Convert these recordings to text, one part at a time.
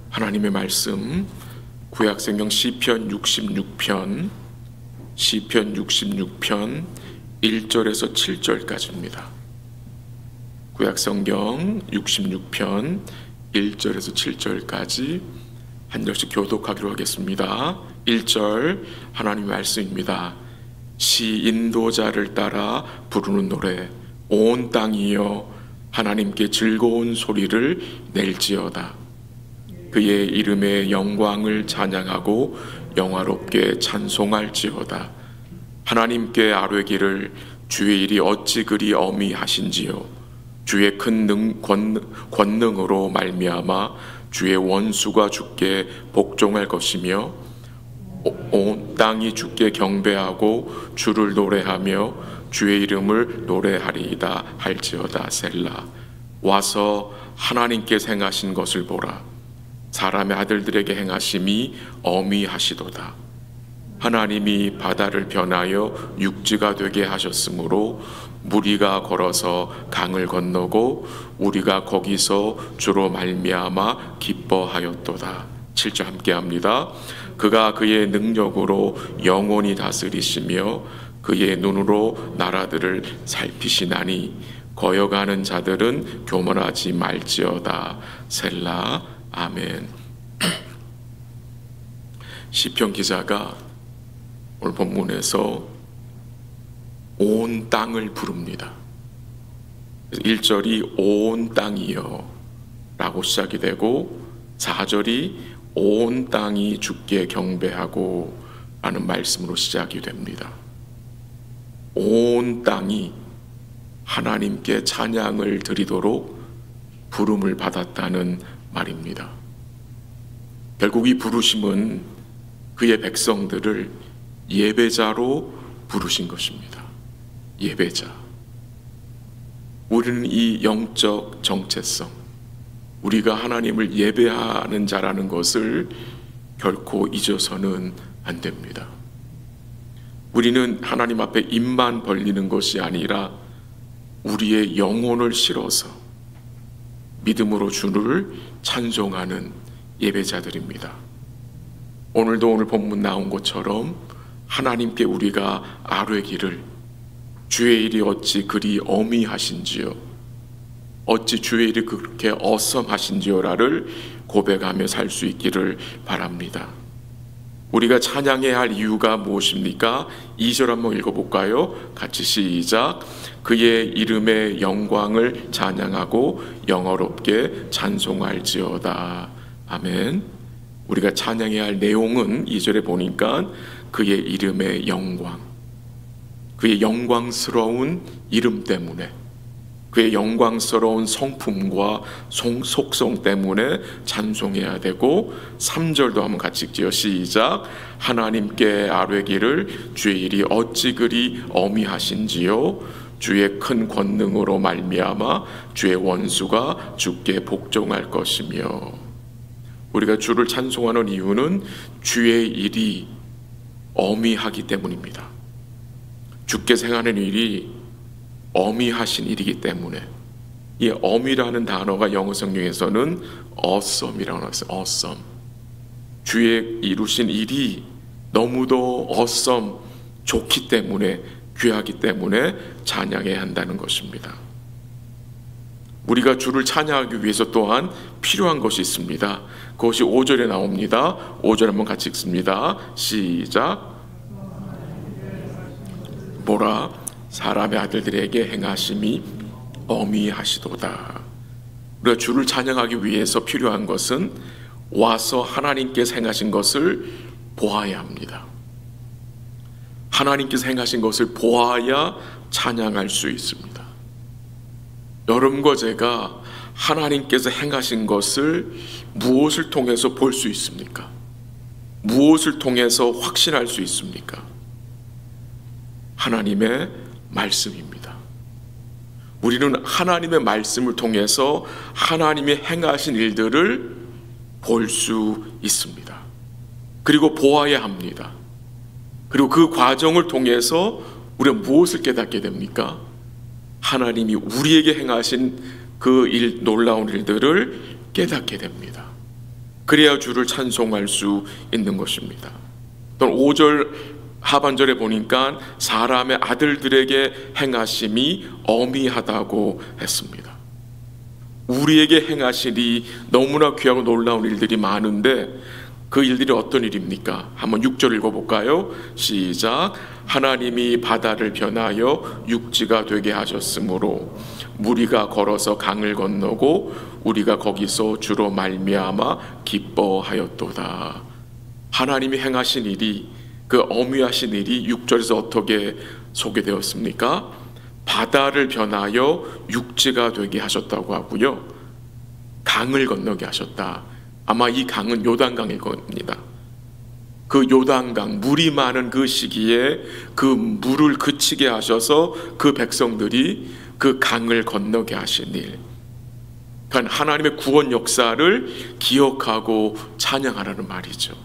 하나님의 말씀 구약성경 시편 66편 1절에서 7절까지입니다. 구약성경 66편 1절에서 7절까지 한 절씩 교독하기로 하겠습니다. 1절 하나님의 말씀입니다. 시 인도자를 따라 부르는 노래, 온 땅이여 하나님께 즐거운 소리를 낼지어다. 그의 이름의 영광을 찬양하고 영화롭게 찬송할지어다. 하나님께 아뢰기를 주의 일이 어찌 그리 어미하신지요. 주의 큰 권능으로 말미암아 주의 원수가 주께 복종할 것이며 온 땅이 주께 경배하고 주를 노래하며 주의 이름을 노래하리이다 할지어다. 셀라. 와서 하나님께 행하신 것을 보라. 사람의 아들들에게 행하심이 어미하시도다. 하나님이 바다를 변하여 육지가 되게 하셨으므로 무리가 걸어서 강을 건너고 우리가 거기서 주로 말미암아 기뻐하였도다. 7절 함께합니다. 그가 그의 능력으로 영원히 다스리시며 그의 눈으로 나라들을 살피시나니 거여가는 자들은 교만하지 말지어다. 셀라. 아멘. 시편 기자가 오늘 본문에서 온 땅을 부릅니다. 1절이 온 땅이여 라고 시작이 되고 4절이 온 땅이 주께 경배하고 라는 말씀으로 시작이 됩니다. 온 땅이 하나님께 찬양을 드리도록 부름을 받았다는 말입니다. 결국 이 부르심은 그의 백성들을 예배자로 부르신 것입니다. 예배자. 우리는 이 영적 정체성, 우리가 하나님을 예배하는 자라는 것을 결코 잊어서는 안 됩니다. 우리는 하나님 앞에 입만 벌리는 것이 아니라 우리의 영혼을 실어서 믿음으로 주를 찬송하는 예배자들입니다. 오늘도 오늘 본문 나온 것처럼 하나님께 우리가 아뢰기를 주의 일이 어찌 그리 어미하신지요, 어찌 주의 일이 그렇게 어썸하신지요라를 고백하며 살 수 있기를 바랍니다. 우리가 찬양해야 할 이유가 무엇입니까? 2절 한번 읽어볼까요? 같이 시작. 그의 이름의 영광을 찬양하고 영어롭게 찬송할지어다. 아멘. 우리가 찬양해야 할 내용은 2절에 보니까 그의 이름의 영광, 그의 영광스러운 이름 때문에, 그의 영광스러운 성품과 속성 때문에 찬송해야 되고, 3절도 한번 같이 읽지요. 시작. 하나님께 아뢰기를 주의 일이 어찌 그리 어미하신지요. 주의 큰 권능으로 말미암아 주의 원수가 주께 복종할 것이며. 우리가 주를 찬송하는 이유는 주의 일이 어미하기 때문입니다. 주께서 행하는 일이 어미하신 일이기 때문에. 이 어미라는 단어가 영어 성경에서는 awesome이라고 나왔어요. awesome. 주의 이루신 일이 너무도 awesome, 좋기 때문에, 귀하기 때문에 찬양해야 한다는 것입니다. 우리가 주를 찬양하기 위해서 또한 필요한 것이 있습니다. 그것이 5절에 나옵니다. 5절 한번 같이 읽습니다. 시작. 보라, 사람의 아들들에게 행하심이 어미하시도다. 우리가 주를 찬양하기 위해서 필요한 것은 와서 하나님께서 행하신 것을 보아야 합니다. 하나님께서 행하신 것을 보아야 찬양할 수 있습니다. 여러분과 제가 하나님께서 행하신 것을 무엇을 통해서 볼 수 있습니까? 무엇을 통해서 확신할 수 있습니까? 하나님의 말씀입니다. 우리는 하나님의 말씀을 통해서 하나님이 행하신 일들을 볼 수 있습니다. 그리고 보아야 합니다. 그리고 그 과정을 통해서 우리가 무엇을 깨닫게 됩니까? 하나님이 우리에게 행하신 그 놀라운 일들을 깨닫게 됩니다. 그래야 주를 찬송할 수 있는 것입니다. 또 5절 하반절에 보니까 사람의 아들들에게 행하심이 어미하다고 했습니다. 우리에게 행하시니 너무나 귀하고 놀라운 일들이 많은데 그 일들이 어떤 일입니까? 한번 6절 읽어볼까요? 시작. 하나님이 바다를 변하여 육지가 되게 하셨으므로 무리가 걸어서 강을 건너고 우리가 거기서 주로 말미암아 기뻐하였도다. 하나님이 행하신 일이, 그 어미하신 일이 6절에서 어떻게 소개되었습니까? 바다를 변하여 육지가 되게 하셨다고 하고요, 강을 건너게 하셨다. 아마 이 강은 요단강일 겁니다. 그 요단강, 물이 많은 그 시기에 그 물을 그치게 하셔서 그 백성들이 그 강을 건너게 하신 일, 그러니까 하나님의 구원 역사를 기억하고 찬양하라는 말이죠.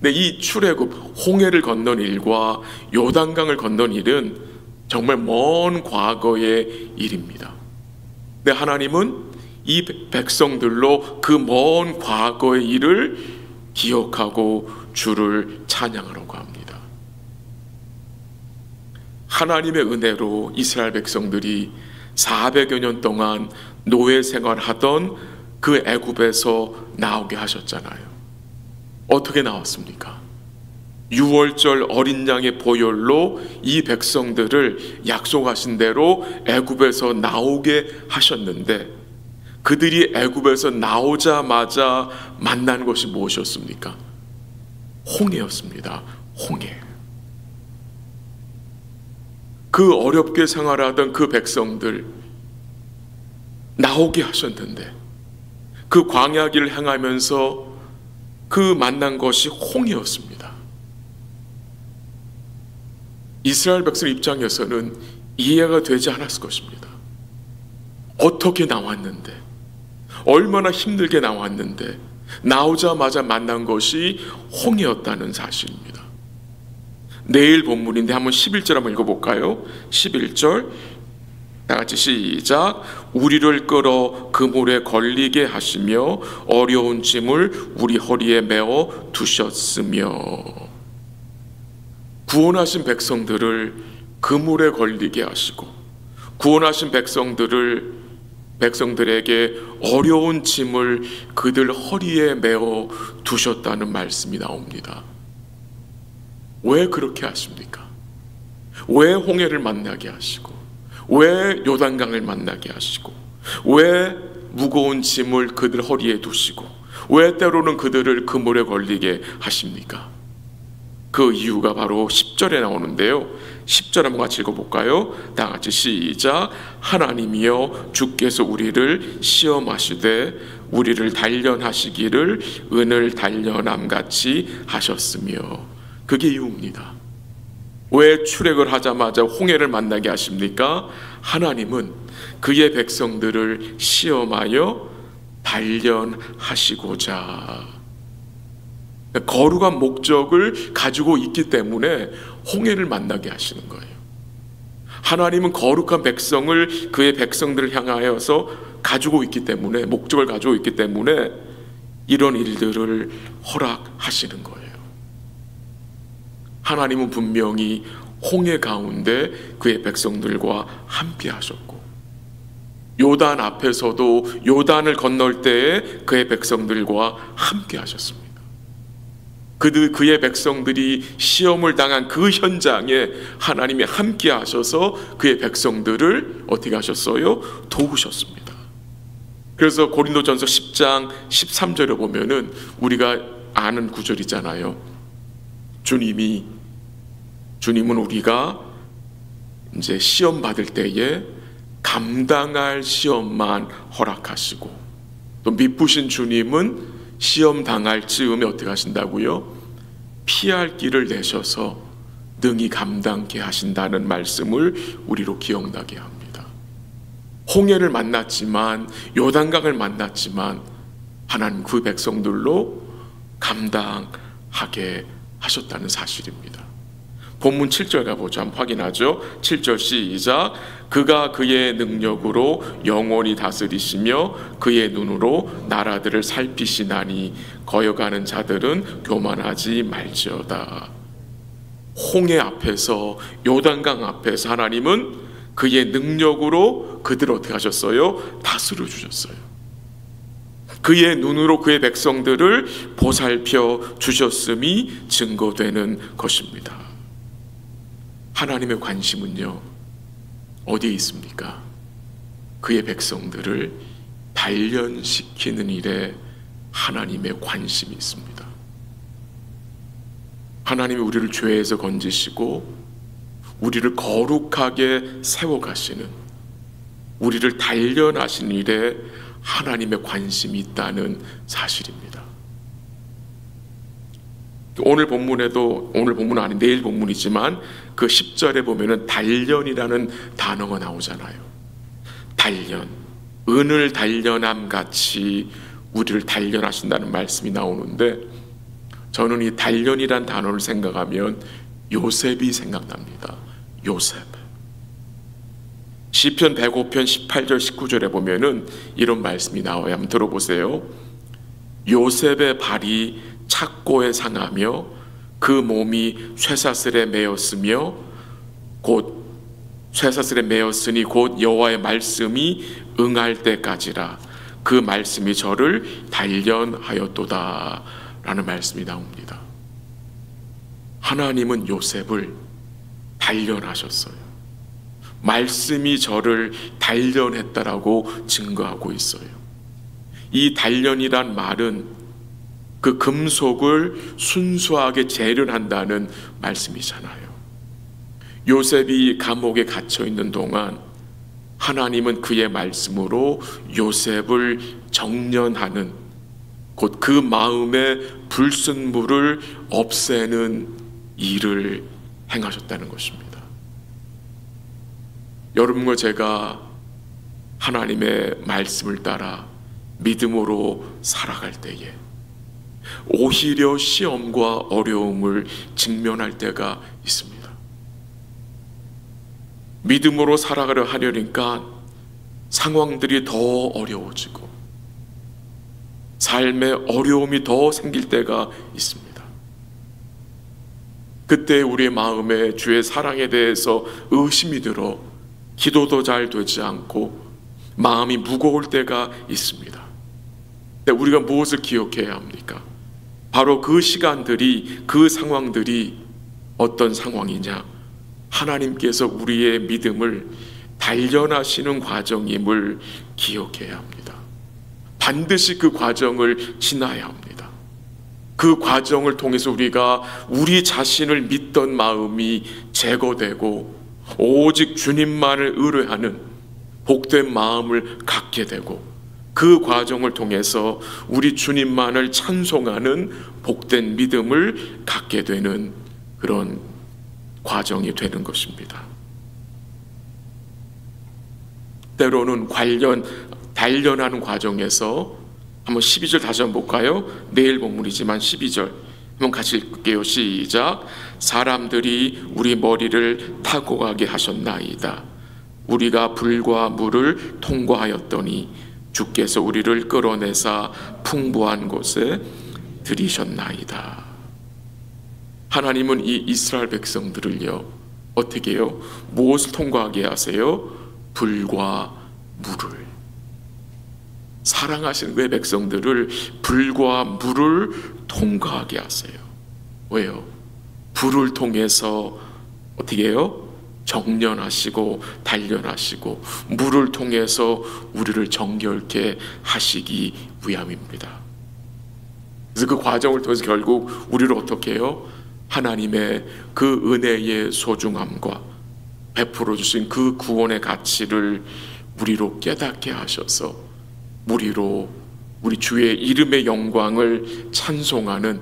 근데 이 출애굽, 홍해를 건넌 일과 요단강을 건넌 일은 정말 먼 과거의 일입니다. 근데 하나님은 이 백성들로 그 먼 과거의 일을 기억하고 주를 찬양하라고 합니다. 하나님의 은혜로 이스라엘 백성들이 400여 년 동안 노예 생활하던 그 애굽에서 나오게 하셨잖아요. 어떻게 나왔습니까? 6월절 어린 양의 보혈로 이 백성들을 약속하신 대로 애굽에서 나오게 하셨는데, 그들이 애굽에서 나오자마자 만난 것이 무엇이었습니까? 홍해였습니다. 홍해. 그 어렵게 생활하던 그 백성들 나오게 하셨는데, 그 광야 길을 행하면서 그 만난 것이 홍해였습니다. 이스라엘 백성 입장에서는 이해가 되지 않았을 것입니다. 어떻게 나왔는데, 얼마나 힘들게 나왔는데 나오자마자 만난 것이 홍해였다는 사실입니다. 내일 본문인데 한번 11절 한번 읽어볼까요? 11절 다 같이 시작. 우리를 끌어 그물에 걸리게 하시며 어려운 짐을 우리 허리에 메어 두셨으며. 구원하신 백성들을 그물에 걸리게 하시고 구원하신 백성들에게 어려운 짐을 그들 허리에 메어 두셨다는 말씀이 나옵니다. 왜 그렇게 하십니까? 왜 홍해를 만나게 하시고, 왜 요단강을 만나게 하시고, 왜 무거운 짐을 그들 허리에 두시고, 왜 때로는 그들을 그물에 걸리게 하십니까? 그 이유가 바로 10절에 나오는데요, 10절 한번 같이 읽어볼까요? 다 같이 시작. 하나님이여 주께서 우리를 시험하시되 우리를 단련하시기를 은을 단련함같이 하셨으며. 그게 이유입니다. 왜 출애굽을 하자마자 홍해를 만나게 하십니까? 하나님은 그의 백성들을 시험하여 단련하시고자, 거룩한 목적을 가지고 있기 때문에 홍해를 만나게 하시는 거예요. 하나님은 거룩한 백성을, 그의 백성들을 향하여서 가지고 있기 때문에, 목적을 가지고 있기 때문에 이런 일들을 허락하시는 거예요. 하나님은 분명히 홍해 가운데 그의 백성들과 함께 하셨고, 요단 앞에서도 요단을 건널 때에 그의 백성들과 함께 하셨습니다. 그의 백성들이 시험을 당한 그 현장에 하나님이 함께 하셔서 그의 백성들을 어떻게 하셨어요? 도우셨습니다. 그래서 고린도전서 10장 13절에 보면은 우리가 아는 구절이잖아요. 주님은 우리가 이제 시험 받을 때에 감당할 시험만 허락하시고, 또 미쁘신 주님은 시험 당할 즈음에 어떻게 하신다고요? 피할 길을 내셔서 능히 감당케 하신다는 말씀을 우리로 기억나게 합니다. 홍해를 만났지만, 요단강을 만났지만 하나님 그 백성들로 감당하게 하셨다는 사실입니다. 본문 7절 가보죠. 한번 확인하죠. 7절 시작. 그가 그의 능력으로 영원히 다스리시며 그의 눈으로 나라들을 살피시나니 거여가는 자들은 교만하지 말지어다. 홍해 앞에서, 요단강 앞에서 하나님은 그의 능력으로 그들을 어떻게 하셨어요? 다스려 주셨어요. 그의 눈으로 그의 백성들을 보살펴 주셨음이 증거되는 것입니다. 하나님의 관심은요, 어디에 있습니까? 그의 백성들을 단련시키는 일에 하나님의 관심이 있습니다. 하나님이 우리를 죄에서 건지시고 우리를 거룩하게 세워가시는, 우리를 단련하시는 일에 하나님의 관심이 있다는 사실입니다. 오늘 본문에도, 오늘 본문은 아닌 내일 본문이지만 그 10절에 보면은 단련이라는 단어가 나오잖아요. 단련, 은을 단련함 같이 우리를 단련하신다는 말씀이 나오는데, 저는 이 단련이란 단어를 생각하면 요셉이 생각납니다. 요셉. 시편 105편 18절 19절에 보면은 이런 말씀이 나와요. 한번 들어보세요. 요셉의 발이 착고에 상하며 그 몸이 쇠사슬에 매였으며 곧 쇠사슬에 매였으니 곧 여호와의 말씀이 응할 때까지라. 그 말씀이 저를 단련하였도다 라는 말씀이 나옵니다. 하나님은 요셉을 단련하셨어요. 말씀이 저를 단련했다라고 증거하고 있어요. 이 단련이란 말은 그 금속을 순수하게 재련한다는 말씀이잖아요. 요셉이 감옥에 갇혀 있는 동안 하나님은 그의 말씀으로 요셉을 정련하는, 곧 그 마음의 불순물을 없애는 일을 행하셨다는 것입니다. 여러분과 제가 하나님의 말씀을 따라 믿음으로 살아갈 때에 오히려 시험과 어려움을 직면할 때가 있습니다. 믿음으로 살아가려 하려니까 상황들이 더 어려워지고 삶에 어려움이 더 생길 때가 있습니다. 그때 우리의 마음에 주의 사랑에 대해서 의심이 들어 기도도 잘 되지 않고 마음이 무거울 때가 있습니다. 근데 우리가 무엇을 기억해야 합니까? 바로 그 시간들이, 그 상황들이 어떤 상황이냐? 하나님께서 우리의 믿음을 단련하시는 과정임을 기억해야 합니다. 반드시 그 과정을 지나야 합니다. 그 과정을 통해서 우리가 우리 자신을 믿던 마음이 제거되고 오직 주님만을 의뢰하는 복된 마음을 갖게 되고, 그 과정을 통해서 우리 주님만을 찬송하는 복된 믿음을 갖게 되는 그런 과정이 되는 것입니다. 때로는 단련하는 과정에서 한번 12절 다시 한번 볼까요? 내일 본문이지만 12절 한번 같이 읽을게요. 시작. 사람들이 우리 머리를 타고 가게 하셨나이다. 우리가 불과 물을 통과하였더니 주께서 우리를 끌어내사 풍부한 곳에 들이셨나이다. 하나님은 이 이스라엘 백성들을요, 어떻게 해요? 무엇을 통과하게 하세요? 불과 물을. 사랑하시는 그의 백성들을 불과 물을 통과하게 하세요. 왜요? 불을 통해서 어떻게 해요? 정련하시고 단련하시고, 물을 통해서 우리를 정결케 하시기 위함입니다. 그래서 그 과정을 통해서 결국 우리를 어떻게 해요? 하나님의 그 은혜의 소중함과 베풀어 주신 그 구원의 가치를 우리로 깨닫게 하셔서 우리로 우리 주의 이름의 영광을 찬송하는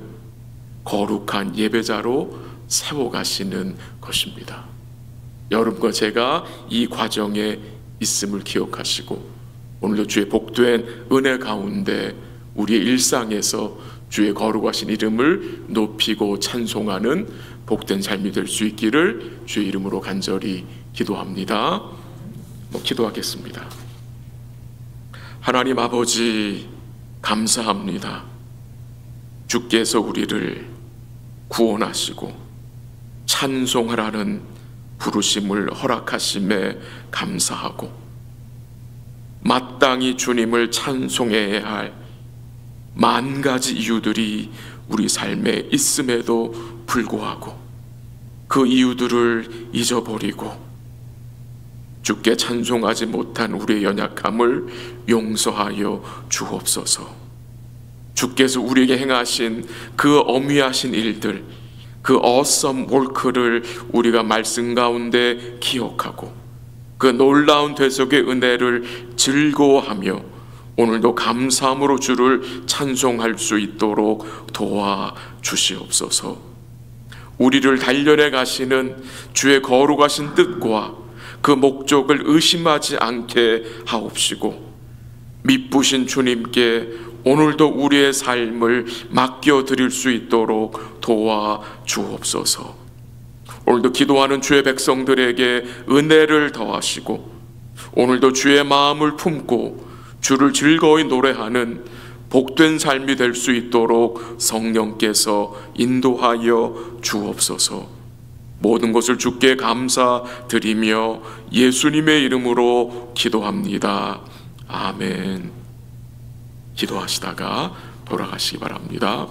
거룩한 예배자로 세워가시는 것입니다. 여러분과 제가 이 과정에 있음을 기억하시고, 오늘도 주의 복된 은혜 가운데 우리의 일상에서 주의 거룩하신 이름을 높이고 찬송하는 복된 삶이 될 수 있기를 주의 이름으로 간절히 기도합니다. 기도하겠습니다. 하나님 아버지, 감사합니다. 주께서 우리를 구원하시고 찬송하라는 부르심을 허락하심에 감사하고 마땅히 주님을 찬송해야 할 만 가지 이유들이 우리 삶에 있음에도 불구하고 그 이유들을 잊어버리고 주께 찬송하지 못한 우리의 연약함을 용서하여 주옵소서. 주께서 우리에게 행하신 그 어미하신 일들, 그 awesome work를 우리가 말씀 가운데 기억하고 그 놀라운 대속의 은혜를 즐거워하며 오늘도 감사함으로 주를 찬송할 수 있도록 도와주시옵소서. 우리를 단련해 가시는 주의 거룩하신 뜻과 그 목적을 의심하지 않게 하옵시고 미쁘신 주님께 오늘도 우리의 삶을 맡겨드릴 수 있도록 도와주옵소서. 오늘도 기도하는 주의 백성들에게 은혜를 더하시고 오늘도 주의 마음을 품고 주를 즐거이 노래하는 복된 삶이 될 수 있도록 성령께서 인도하여 주옵소서. 모든 것을 주께 감사드리며 예수님의 이름으로 기도합니다. 아멘. 기도하시다가 돌아가시기 바랍니다.